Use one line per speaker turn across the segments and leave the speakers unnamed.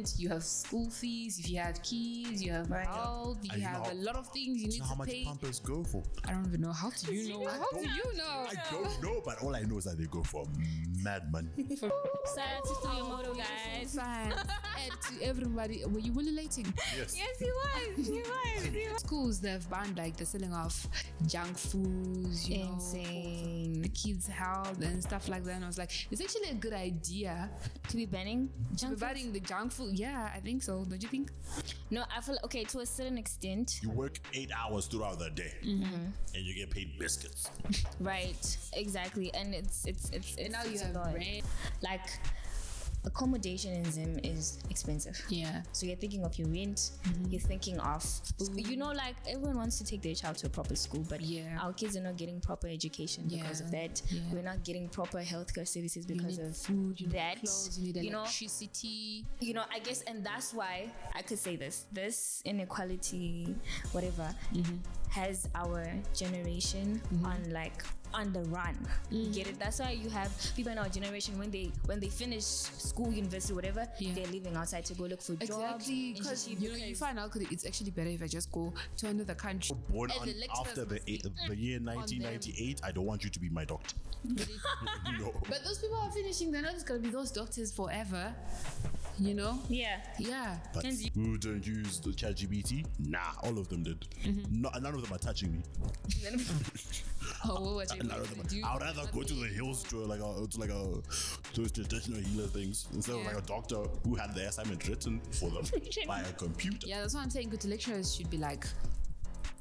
rent, you have school fees, if you have kids, you have health, you have a lot of things you need to pay.
How much Pampers go for?
I don't even know. How do you know? How do you know?
I don't know, but all I know is that they go for mad money.
Sad to do your motto, guys.
Fine. And to everybody, were you relating?
Yes.
Yes, he was.
Schools, they've banned like the selling of junk foods, you know,
Insane.
the kids' health and stuff like that. And I was like, it's actually a good idea
To be banning junk food?
banning the junk food. Yeah, I think so. Don't you think?
No, I feel okay to a certain extent.
You work 8 hours throughout the day, and you get paid biscuits.
Right, exactly. And it's
And now you
it's a
have
lot.
rent.
Like accommodation in Zim is expensive.
Yeah.
So you're thinking of your rent, you're thinking of, you know, like everyone wants to take their child to a proper school, but
Yeah.
our kids are not getting proper education because of that.
Yeah.
We're not getting proper healthcare services because of
food, you
that.
need clothes, you need
You know,
electricity.
I guess, and that's why I could say this inequality, whatever, has our generation on the run. You get it? That's why you have people in our generation when they finish school, university, whatever, they're leaving outside to go look for jobs.
Exactly, because you find out it's actually better if I just go to another country.
Born
And
on,
the lecturers
after
must be
the year 1998, I don't want you to be my doctor. No.
But those people are finishing, they're not just gonna be those doctors forever. You know?
Yeah.
Yeah.
But who don't use the ChatGPT? Nah, all of them did. None of them are touching me.
Oh, what you
None of them.
do?
I'd rather go to the hills to those traditional healer things instead of like a doctor who had the assignment written for them by a computer.
Yeah, that's what I'm saying. Good lecturers should be like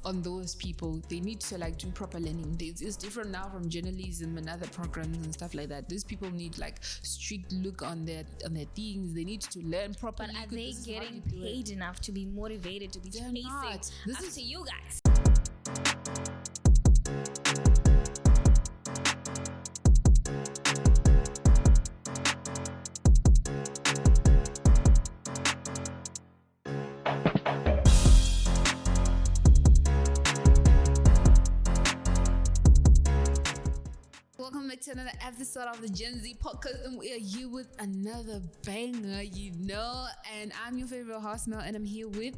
on those people. They need to like do proper learning. It's different now from journalism and other programs and stuff like that. These people need like strict look on their things. They need to learn properly.
But are they getting paid enough to be motivated to be
They're
chasing
not. This
after
is-
you guys?
Welcome back to another episode of the Gen Z podcast, and we are here with another banger, you know. And I'm your favorite host, Mel, and I'm here with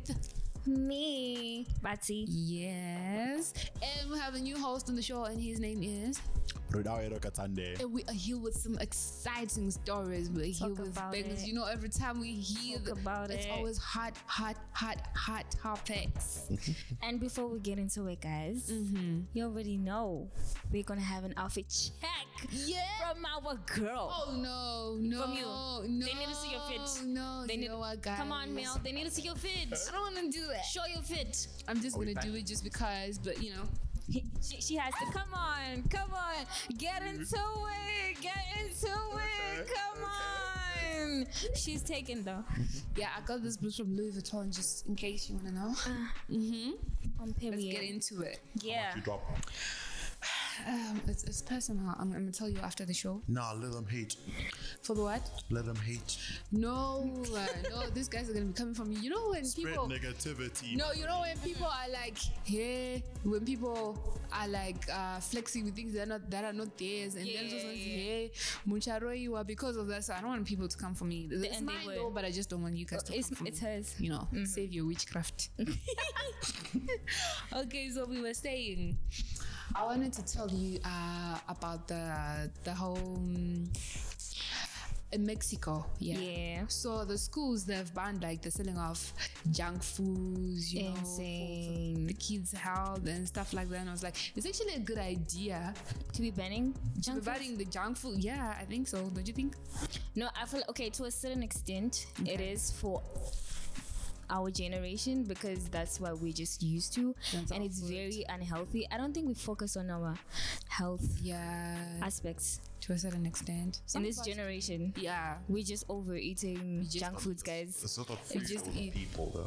Me, Batsy.
yes, and we have a new host on the show, and his name is. And we are here with some exciting stories. We're here with
about
bangers.
it.
You know, every time we hear
Talk about
it's
it.
always hot topics.
And before we get into it, guys, you already know we're gonna have an outfit check
Yeah.
from our girl.
Oh no,
From you.
no.
They need to see your fit.
No,
They
you
need
know what, guys?
Come on, Mel. They need to see your fit.
I don't want to do that.
Show your fit.
I'm just gonna do it just because, but you know.
She has to. Come on. Get into it. Come on. She's taken though.
Yeah, I got this boots from Louis Vuitton, just in case you wanna know.
On period.
Let's get into it.
Yeah.
You drop.
It's personal. I'm gonna tell you after the show.
Nah, let them hate.
For the what?
Let them hate.
No, these guys are gonna be coming from you. You know when
Spread
people.
negativity.
No, you know when people are like, hey, when people are like flexing with things that are not theirs, and then just like, hey, Muncharo, you are because of that. So I don't want people to come for me. It's
And they
mine
will.
though, but I just don't want you guys to come for
It's
me.
hers.
You know, save your witchcraft. Okay, so we were saying, I wanted to tell you about the whole in Mexico.
Yeah.
So the schools, they've banned like the selling of junk foods, you know,
Insane.
for the kids' health and stuff like that. And I was like, it's actually a good idea
To be banning junk food?
banning the junk food. Yeah, I think so. Don't you think?
No, I feel okay to a certain extent. It is for our generation because that's what we're just used to,
That's
and
our
it's
food.
very unhealthy. I don't think we focus on our health
Yeah,
aspects
to a certain extent.
in this generation.
Yeah.
We're just overeating junk foods, guys.
It's not a food
just
for the
eat.
people though.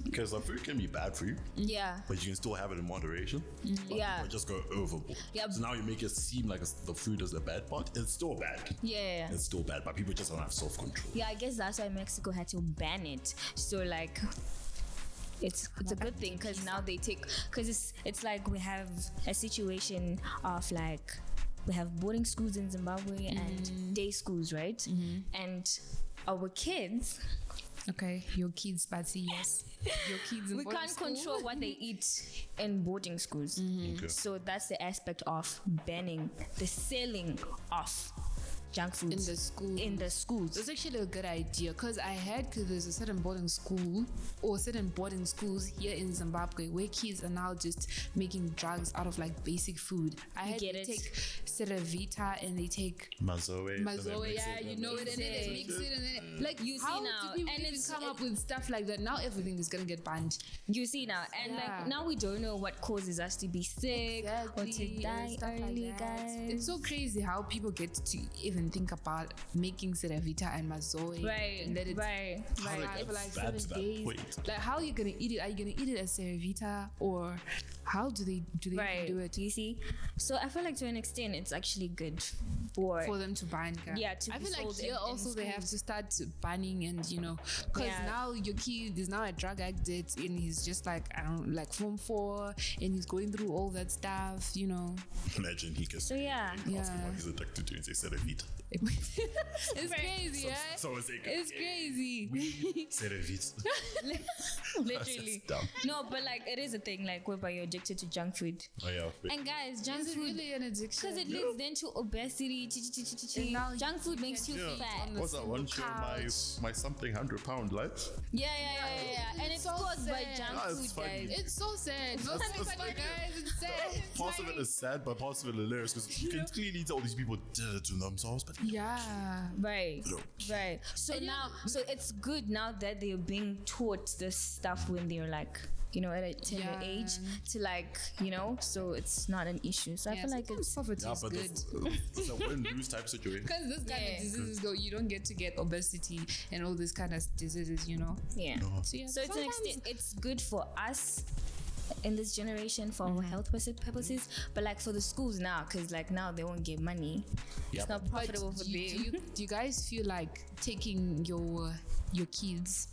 Because the food can be bad for you,
Yeah,
but you can still have it in moderation. But
Yeah.
people just go overboard.
Yeah.
So now you make it seem like the food is the bad part. It's still bad.
yeah.
It's still bad, but people just don't have self-control.
Yeah, I guess that's why Mexico had to ban it. So like, it's a good thing because now they take, because it's like we have a situation of like we have boarding schools in Zimbabwe and day schools, right? And our kids,
Okay, your kids, Patsy, yes. Your kids in
we
boarding
can't
school.
control what they eat in boarding schools.
Okay.
So that's the aspect of banning the selling of junk food
In the school.
in the schools.
It's actually a good idea because there's a certain boarding school or certain boarding schools here in Zimbabwe where kids are now just making drugs out of like basic food.
get
they
it?
take Ceravita and they take
Mazoe.
Mazoe, yeah, you know it, and then they mix it, and then like
You see
how
now,
do people
and
even
it's-
come up with stuff like that? Now everything is gonna get banned.
You see now, and
Yeah.
like now we don't know what causes us to be sick or to
and
die
stuff like
early,
that.
guys.
It's so crazy how people get to even think about making Ceravita and Mazoe
Right,
and let it
right.
ride for like
bad to
7
that
days.
point?
Like how are you gonna eat it? Are you gonna eat it as Ceravita or how do they
Right.
even do it
You see? So I feel like to an extent it's actually good for
for them to ban?
Yeah, to
I
be
feel like
sold
here
in
also they have
schools.
to start banning and because
Yeah.
now your kid is now a drug addict and he's just like I don't like form 4 and he's going through all that stuff.
Imagine he can
So yeah.
ask him
Yeah.
what he's addicted to and say Ceravita.
It's crazy, right?
So it's like,
It's crazy.
Ceravita.
Literally.
That's dumb.
No, but like it is a thing, like whereby you're addicted to junk food.
Oh yeah.
And guys, junk
Is it
food
really an addiction?
because it leads then to obesity.
And now
Junk food makes you
Yeah.
fat.
What's that one show?
couch.
My something 100-pound life.
Yeah. And it's
so
caused by
sad.
junk
Ah, it's
food,
funny.
guys.
It's so sad. No,
That's-
it's
that's
funny,
like-
guys. It's sad.
Parts of it is sad, but parts of it hilarious because you can clearly tell these people did it to themselves. But
Yeah.
Right.
No.
Right. So
And
now, so it's good now that they're being taught this stuff when they're like, at a tender
Yeah.
age to like, so it's not an issue. So I feel like
sometimes
it's
poverty
yeah,
is
but
good.
it's a win-lose type situation.
Because this kind
Yeah.
of diseases, though, you don't get to get obesity and all this kind of diseases,
yeah.
So, yeah,
So to an
sometimes-
extent, it's good for us in this generation for our health purposes, but like for the schools now, because like now they won't get money.
Yeah,
It's not
But
profitable for
do
them.
you guys feel like taking your kids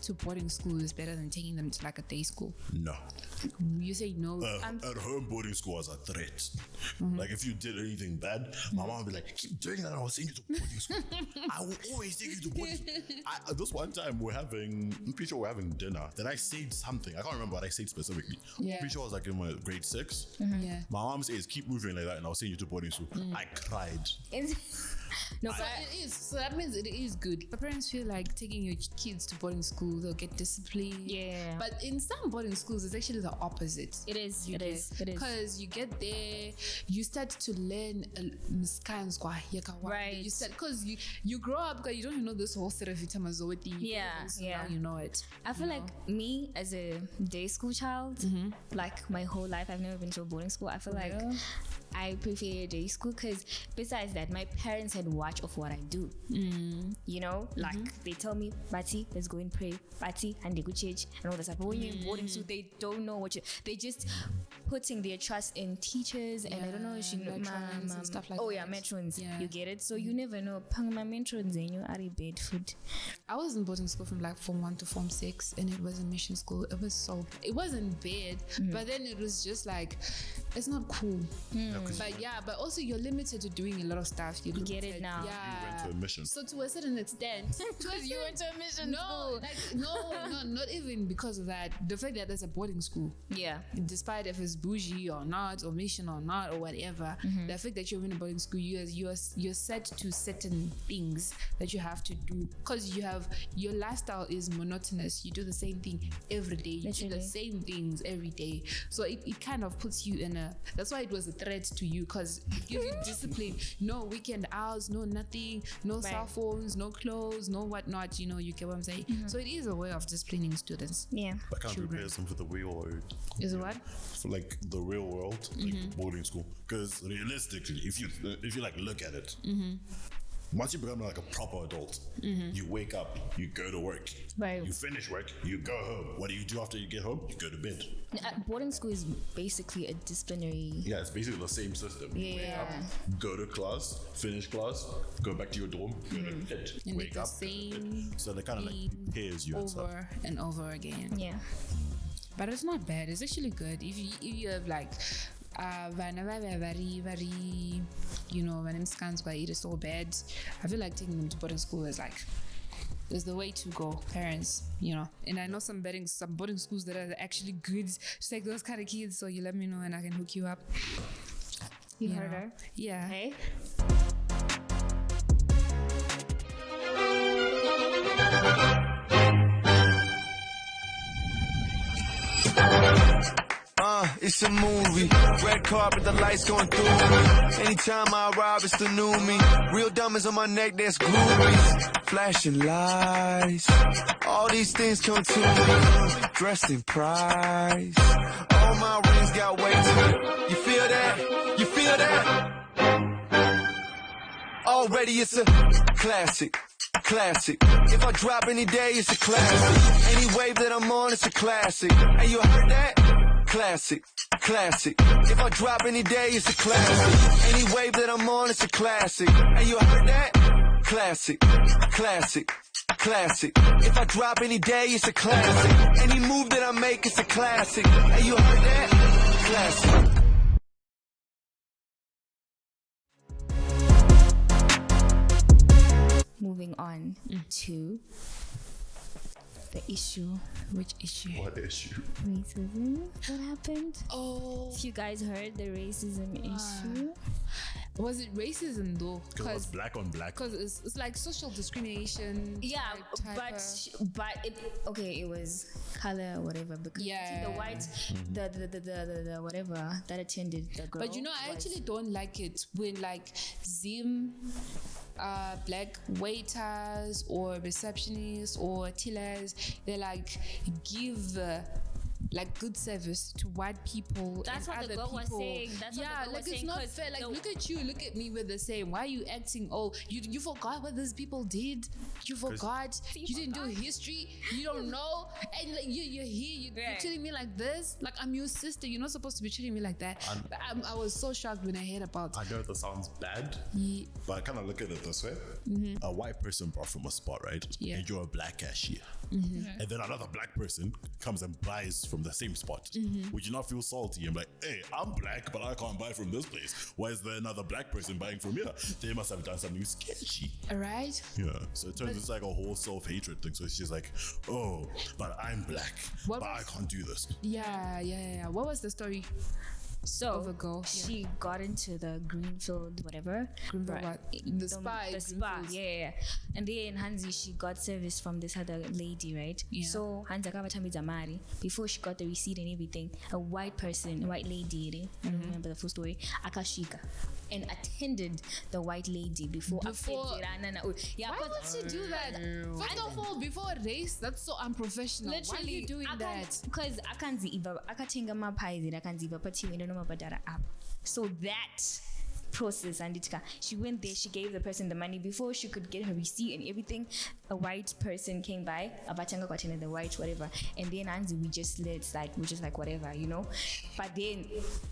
to boarding school is better than taking them to like a day school?
No.
You say no.
At home, boarding school was a threat. Like, if you did anything bad, my mom would be like, keep doing that, I will send you to boarding school. I will always take you to boarding school. This one time, I'm pretty sure we're having dinner. Then I said something. I can't remember what I said specifically.
Yeah.
I'm pretty sure I was like in my grade 6.
Yeah.
My mom says, keep moving like that, and I'll send you to boarding school. I cried.
No,
So
but
it is. So that means it is good. The parents feel like taking your kids to boarding school, they'll get disciplined.
Yeah.
But in some boarding schools, it's actually the opposite.
it is. It is.
Because you get there, you start to learn
Right.
You start because you grow up because you don't even know this whole set of Mazoe thing.
Yeah,
So
yeah.
Now you know it.
I feel like me as a day school child, like my whole life, I've never been to a boarding school. I feel like
Yeah.
I prefer day school because besides that, my parents had watch of what I do. Like they tell me, Bati, let's go and pray. Bati, and they go church and all that stuff. But when you're in boarding school, they don't know they just putting their trust in teachers and I don't know if you know
matrons and stuff like
oh
that.
yeah, matrons.
Yeah.
You get it? So you never know. Pang my matrons and you are a bed food.
I was in boarding school from like Form 1 to Form 6, and it was a mission school. It wasn't bad, but then it was just like, it's not cool. But also you're limited to doing a lot of stuff. You
get it now.
You went
Yeah.
to a mission.
So to a certain extent,
You went to a mission
no,
school.
not even because of that. The fact that there's a boarding school,
Yeah.
despite if it's bougie or not, or mission or not, or whatever, the fact that you're in a boarding school, you're set to certain things that you have to do because your lifestyle is monotonous. You do the same thing every day. You do the
Literally.
same things every day. So it kind of puts you in a. That's why it was a threat to you because it gives you discipline. No weekend hours, no nothing, no cell phones, no clothes, no whatnot. You get what I'm saying. So it is a way of disciplining students.
Yeah.
That kind of
Children.
prepares them for the real world.
Is it what?
For like the real world, like boarding school. Because realistically, if you like look at it, once you become like a proper adult, you wake up, you go to work,
Right.
you finish work, you go home. What do you do after you get home? You go to bed.
Boarding school is basically a disciplinary.
Yeah, it's basically the same system. You wake
Yeah.
up, go to class, finish class, go back to your dorm, go to bed,
And
wake
it's the
up, go to bed.
same
So they kind of like
thing
prepares you and stuff.
over and over again.
Yeah.
But it's not bad. It's actually good if you have like vana very when scans why it is so bad. I feel like taking them to boarding school is like is the way to go, parents, you know. And I know some boarding schools that are actually good to take those kind of kids, so you let me know and I can hook you up.
You heard her?
Yeah.
Hey?
It's a movie. Red carpet, the lights going through me. Anytime I arrive, it's the new me. Real diamonds on my neck, that's groovies. Flashing lights. All these things come to me. Dressed in price. All my rings got weight to it. You feel that? You feel that? Already it's a classic. Classic. If I drop any day, it's a classic. Any wave that I'm on, it's a classic. Hey, you heard that? Classic, classic. If I drop any day, it's a classic. Any wave that I'm on, it's a classic. Hey, you heard that? Classic, classic, classic. If I drop any day, it's a classic. Any move that I make, it's a classic. Hey, you heard that? Classic.
Moving on to the issue.
Which issue?
What issue?
Racism. What happened?
Oh,
If you guys heard the racism issue.
was it racism though?
Because it's black on black.
Because it's like social discrimination.
Yeah,
type
but it was color or whatever, because
Yeah.
the white the whatever that attended the girl.
But you know, I
was-
actually don't like it when like Zim, black waiters or receptionists or tillers, they like give like good service to white people.
That's
and
what the
other
girl was
people.
saying. That's what the
yeah,
girl
like
was
it's
saying,
not
'cause
fair. Like
the-
look at you, look at me, we're the same. Why are you acting? Oh, you forgot what these people did. You forgot. You didn't do history. You don't know. And like you're here. You're
Right.
treating me like this. Like I'm your sister. You're not supposed to be treating me like that. I was so shocked when I heard about.
I know that sounds bad,
Yeah.
but I kind of look at it this way. A white person brought from a spot, right?
Yeah.
And you're a black cashier. And then another black person comes and buys from the same spot. Would you not feel salty? I'm like, hey, I'm black, but I can't buy from this place. Why is there another black person buying from here? They must have done something sketchy.
All right.
Yeah. So it turns it's like a whole self-hatred thing. So she's like, oh, but I'm black,
What
but
was-
I can't do this.
Yeah. What was the story?
So
of a girl,
she got into the Greenfield, whatever.
Greenfield what? The spa,
The spa,
Greenfield.
yeah. And then Hansi, she got service from this other lady, right?
Yeah.
So Hansi akabathambiza mari. Before she got the receipt and everything, a white lady, I don't remember the full story, akashika, and attended the white lady before. Yeah,
Why would she do that? First of all, before race, that's so unprofessional. Why are
literally
you doing that?
because akanziva akatenga maphaizi akanziva pathiwe ndomabhadhara apa. So that process, and she went there, she gave the person the money before she could get her receipt and everything. A white person came by, abatanga kwatena, the white whatever, and then Anzi, we just let slide, we just like whatever, you know. But then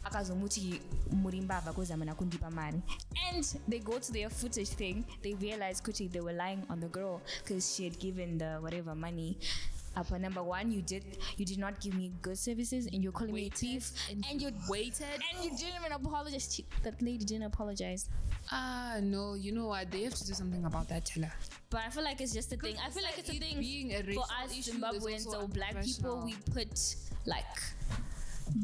akazomuti murimba vakozamana kundipa mari, and they go to their footage thing, they realize Kuti they were lying on the girl because she had given the whatever money. Upper number one, you did not give me good services, and you're calling me a thief, and you
waited,
and you didn't even apologize. That lady didn't apologize.
No, you know what? They have to do something about that, Taylor.
But I feel like it's just a thing. I feel like it's a thing
being a
for
racial
us
issue is
Zimbabweans
also
or black people.
unprofessional.
We put like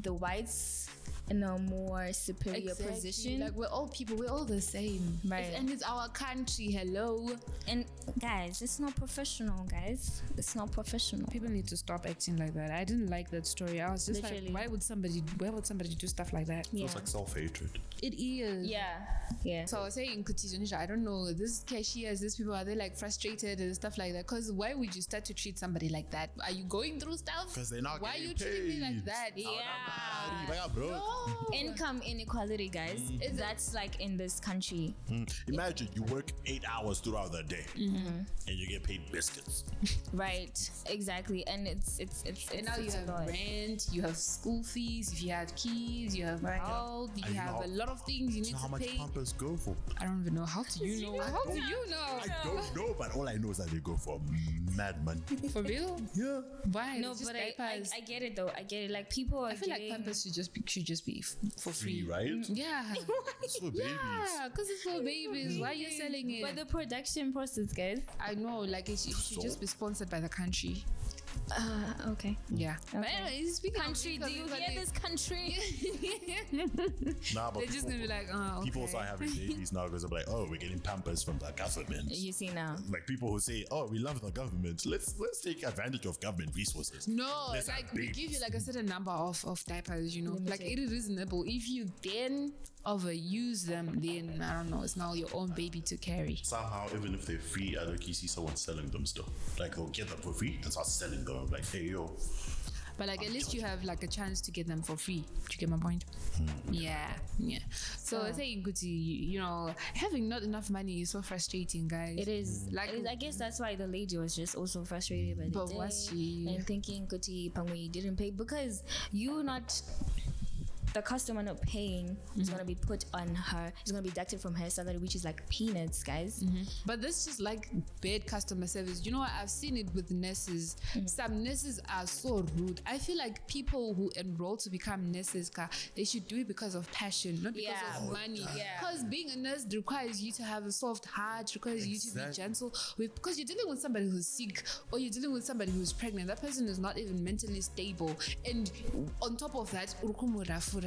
the whites in a more superior position.
Like we're all people, we're all the same.
Right.
And it's our country. Hello.
And guys, it's not professional, guys. It's not professional.
People need to stop acting like that. I didn't like that story. I was just
Literally.
like, why would somebody do stuff like that?
Yeah.
It's like self-hatred.
It is.
Yeah.
So I was saying, Kutijonisha, I don't know, these cashiers, these people, are they like frustrated and stuff like that? Because why would you start to treat somebody like that? Are you going through stuff?
Because they're not
Why are you
getting
treating me like
paid.
that?
Yeah.
Bro.
No.
Income inequality, guys. That's like in this country.
Imagine you work 8 hours throughout the day and you get paid biscuits.
Right. Exactly. And it's
And now you
it's a
have
lot.
rent, you have school fees, if you have kids, you have
Right.
health,
And
you
you
have
know
a lot of things you need
You know how
to
much
pay.
Pampers go for?
I don't even know. How do you know? How do you know?
I don't know, but all I know is that they go for mad money.
For real?
Yeah.
Why?
No,
It's just
but I
diapers.
get it though. I get it. Like people are
I feel like
getting
Pampers should just be for free.
right?
Yeah.
It's for babies.
Yeah, because it's for babies. Why are you selling it?
But the production process, guys.
I know, like it should just be sponsored by the country.
Okay.
Yeah.
Okay.
But anyway, speaking
Country, do you hear this, country?
Nah, but
They're just gonna be like, oh, okay.
people start having babies now because they're like, oh, we're getting pampers from the government.
You see now.
Like people who say, oh, we love the government. Let's take advantage of government resources.
No,
Let's
like
have
they give you
babies.
like a certain number of diapers, you know, like
Limited.
it is reasonable. If you then overuse them, then I don't know, it's now your own baby to carry.
Somehow, even if they're free, I look, you see someone selling them still. Like they'll get them for free and start selling them. I'm like, hey, yo.
But like at least you have like a chance to get them for free. Do you get my point? Yeah. So I say good to you know, having not enough money is so frustrating, guys.
It is.
Like
It is. I guess that's why the lady was just also frustrated by the
But
day
was she?
and thinking, "Kuti Pangwe didn't pay because you not." The customer not paying is gonna be put on her. It's gonna be deducted from her salary, which is like peanuts, guys.
But this is like bad customer service. You know what? I've seen it with nurses. Some nurses are so rude. I feel like people who enroll to become nurses, they should do it because of passion, not because
Yeah.
of money.
Yeah.
Because being a nurse requires you to have a soft heart, requires you to be gentle. Because you're dealing with somebody who's sick or you're dealing with somebody who's pregnant. That person is not even mentally stable. And on top of that,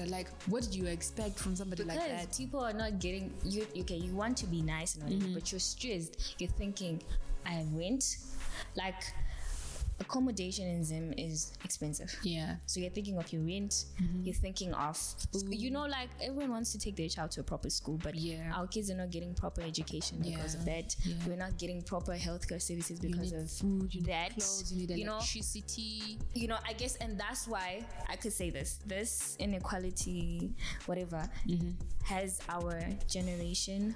like, what do you expect from somebody like
Because
that?
people are not getting you. Okay, you want to be nice and whatever, but you're stressed. You're thinking, I went, like, accommodation in Zim is expensive.
Yeah.
So you're thinking of your rent. You're thinking of, you know, like everyone wants to take their child to a proper school, but
Yeah.
our kids are not getting proper education because of that.
Yeah.
We're not getting proper healthcare services because
need
of
food, you need
that.
clothes, you need
you know,
electricity.
you know, I guess, and that's why I could say this inequality, whatever, has our generation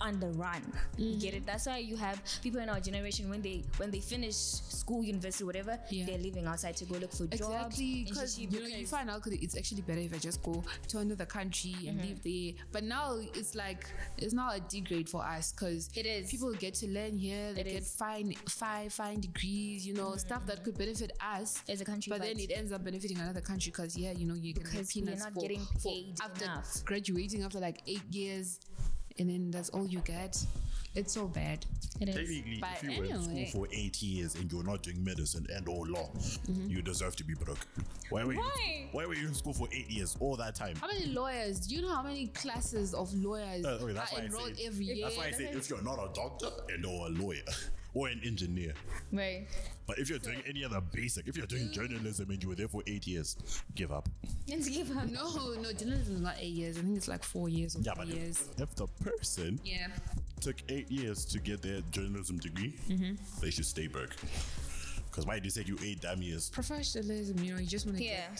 on the run. You get it? That's why you have people in our generation when they finish school, university, whatever,
Yeah.
they're leaving outside to go look for jobs.
Exactly, because
and
you know you find out it's actually better if I just go to another country and live there. But now it's like it's now a degrade for us because
It is.
people get to learn here. They
It
get
is.
fine degrees, you know, stuff that could benefit us
As a country,
But then
but-
it ends up benefiting another country because you know you're gonna get
Because we're
peanuts
not
for,
getting
for
paid
after
enough.
graduating after like 8 years, and then that's all you get. It's so bad.
It is.
Technically,
But
if you were in
anyway.
school for 8 years and you're not doing medicine and or law, you deserve to be broke. Why were you in school for 8 years all that time?
How many lawyers? Do you know how many classes of lawyers
Okay, that's
are
why I
enrolled
say-
every year?
That's why I say if you're not a doctor and or a lawyer or an engineer,
Right.
but if you're doing any other basic, if you're doing journalism and you were there for 8 years, give up.
Let's give up.
No, journalism is not 8 years. I think it's like 4 years or
Yeah,
3
but
years.
if the person
Yeah.
took 8 years to get their journalism degree, they should stay broke. Because why did it take you 8 damn years?
Professionalism, you know, you just want to
Yeah.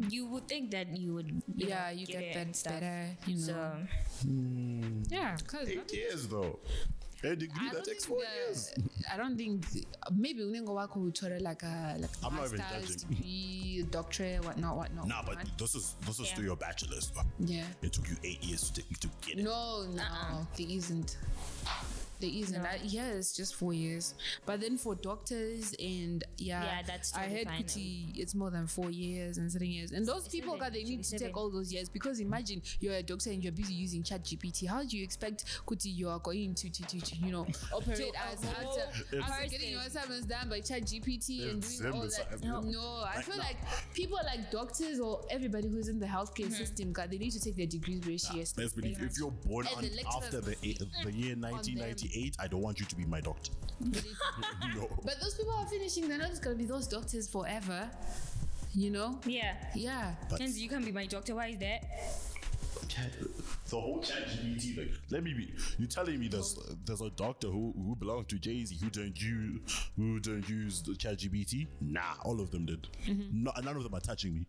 You would think that you would. You know,
you
get
get
it
that
and stuff.
better, you know.
So
Yeah, because
8 years though. A degree that takes 4 years.
I don't think maybe unengo wako utore like a
I'm not even
master's
judging.
degree, doctorate, whatnot.
Nah, but this is
Yeah.
through your bachelor's. Though.
Yeah.
It took you 8 years to get it.
No, there isn't. There isn't.
No.
Yeah, it's just 4 years. But then for doctors and
Yeah, that's
I
totally
heard
fine.
Kuti, it's more than 4 years and 7 years. And those people,
seven,
they need to
seven.
take all those years because imagine you're a doctor and you're busy using ChatGPT. How do you expect Kuti you are going to you know operate as after getting your assignments done by ChatGPT and
It's
doing all
simple,
that?
so-
No, I
Like,
feel
no.
like people like doctors or everybody who's in the healthcare system, God, they need to take their degrees very seriously.
Let's believe if you're born
And
on,
the lecturers
after the year 1998, I don't want you to be my doctor. No.
But those people are finishing, they're not just gonna be those doctors forever. You know?
yeah.
Yeah.
But
Hence, you can be my doctor. Why is that?
the whole ChatGPT thing. Let me be. You telling me there's a doctor who belongs to Jay-Z who don't use the ChatGPT? Nah, all of them did. None of them are touching me.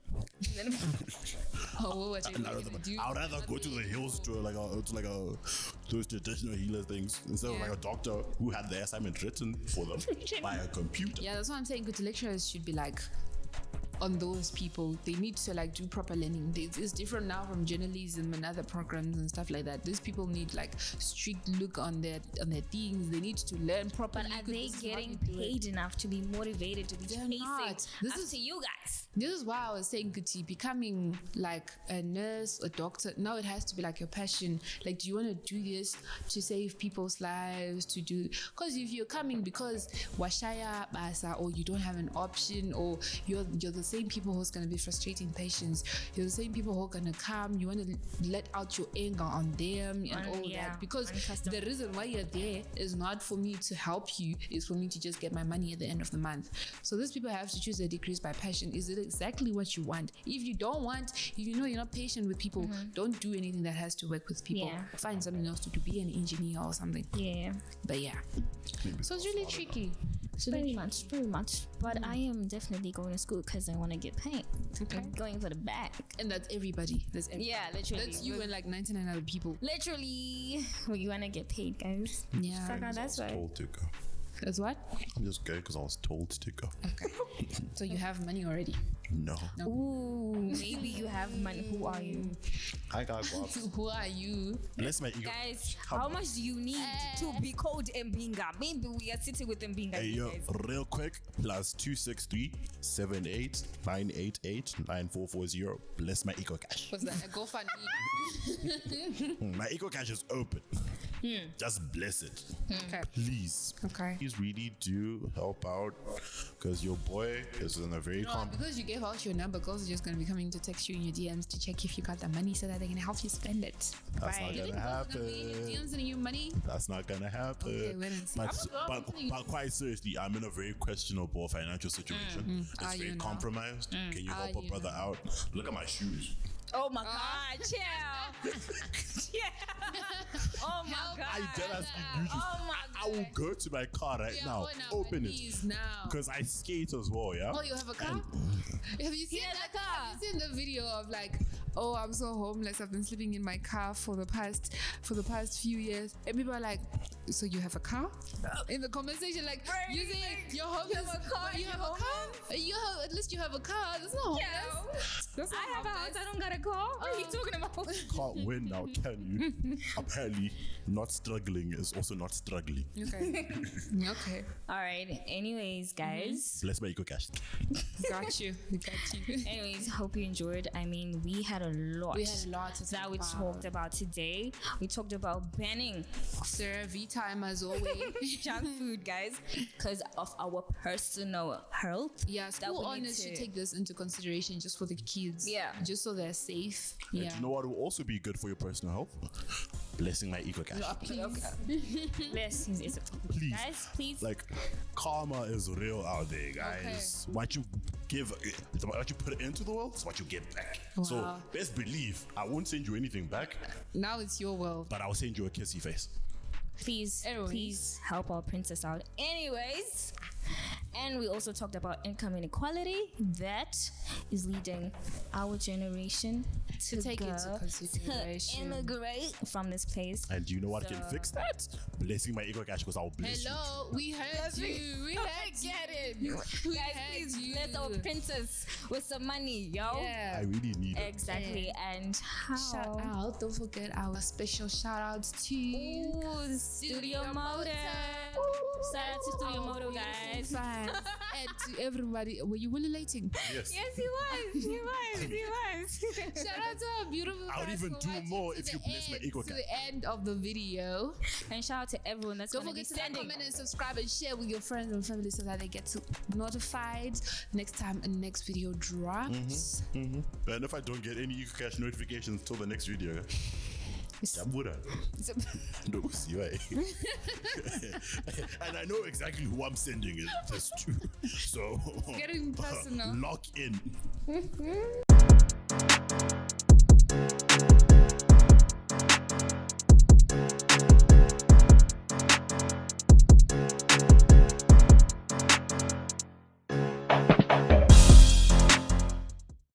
Oh, what are you
None of them.
gonna do?
I would rather go to the hills to those traditional healer things instead of
Yeah.
like a doctor who had the assignment written for them by a computer.
Yeah, that's what I'm saying. Good lecturers should be like on those people, they need to like do proper learning. It's different now from journalism and other programs and stuff like that. These people need like strict look on their things. They need to learn properly.
But are they getting paid enough to be motivated to be chasing after you guys?
This is why I was saying, Kuti, becoming like a nurse, a doctor, now it has to be like your passion. Like, do you want to do this to save people's lives, to do, because if you're coming because washaya basa, or you don't have an option, or you're the same people who's going to be frustrating patients, you're the same people who are going to come, you want to let out your anger on them and all that, because the reason why you're there is not for me to help you, it's for me to just get my money at the end of the month. So these people have to choose their degrees by passion. Is it exactly what you want? If you don't want, if you know you're not patient with people, don't do anything that has to work with people. Find something else to do, be an engineer or something. But so it's really tricky.
So very much. But I am definitely going to school because I want to get paid.
Okay.
I'm going for the bag.
And that's everybody.
Yeah, literally.
That's you and like 99 other people.
Literally. We want to get paid, guys.
Yeah.
Saka, that's right.
Told to go.
That's what?
I'm just going because I was told to go.
Okay. So you have money already?
No.
Ooh, maybe you have money. Who are you?
I got guaps.
Who are you?
Let's make you
Guys, how much do you need to be called Mbinga? Maybe we are sitting with Mbinga.
Hey, yo,
guys.
real quick, +263 78 988 9440. Bless my Eco Cash.
What's that? A GoFundMe?
My Eco Cash is open. Just bless it.
Okay.
Please.
Okay.
Please really do help out, because your boy is in a very
Because you gave out your number, girls are just going to be coming to text you in your DMs to check if you got the money so that they can help you spend it.
That's not gonna happen.
DMs sending you money?
That's not gonna happen.
Okay, wait and see.
But quite seriously, I'm in a very questionable financial situation. It's very compromised. Can you help a brother out? Look at my shoes.
Oh my God, chill. Oh my God.
I did ask you.
Oh my
I will go to my car right now. Open it. Because I skate as well, yeah?
Oh, you have a car? Have you seen that car? Have you seen the video of like, oh, I'm so homeless, I've been sleeping in my car for the past few years, and people are like, so you have a car? In the conversation, like, you say you're homeless, you have a car, at least you have a car. That's not homeless. That's not
I have a house, I don't got a car. What are you talking about?
Can't win now, can you? Apparently, not struggling is also not struggling.
Okay. Okay.
All right. Anyways, guys.
Bless my Eco Cash.
Got you. We got you.
Anyways, hope you enjoyed. I mean, we had a lot that we talked about today. We talked about banning
Survey time as always.
junk food, guys, because of our personal health.
Yeah, school owners should take this into consideration just for the kids. Yeah. Just so they're safe.
And you know what will also be good for your personal health? Blessing my Eco Cash.
Blessings is
Please.
Guys, please.
Like, karma is real out there, guys. What you give, what you put into the world is what you get back.
Wow.
So best believe I won't send you anything back.
Now it's your world.
But I'll send you a kissy face.
Please help our princess out. Anyways, and we also talked about income inequality that is leading our generation to
take into consideration,
to immigrate from this place.
And do you know what can fix that? Blessing my Eco Cash, because I'll bless you.
Hello, we heard you. We heard get it.
Guys, please bless our princess with some money, yo.
Yeah.
I really need it.
Exactly. And
shout out, don't forget our special shout outs to
Studio Motor. Shout out to Studio Motor, guys.
And to everybody. Were you relating?
Yes.
Yes, he was.
Shout out to our beautiful
I would even do more if you bless my Eco
to
Cash.
the end of the video.
And shout out to everyone that's
Don't forget to like, comment, and subscribe and share with your friends and family so that they get notified next time a next video drops.
And if I don't get any Eco Cash notifications till the next video, no, see why. And I know exactly who I'm sending this to. So
getting personal.
Lock in.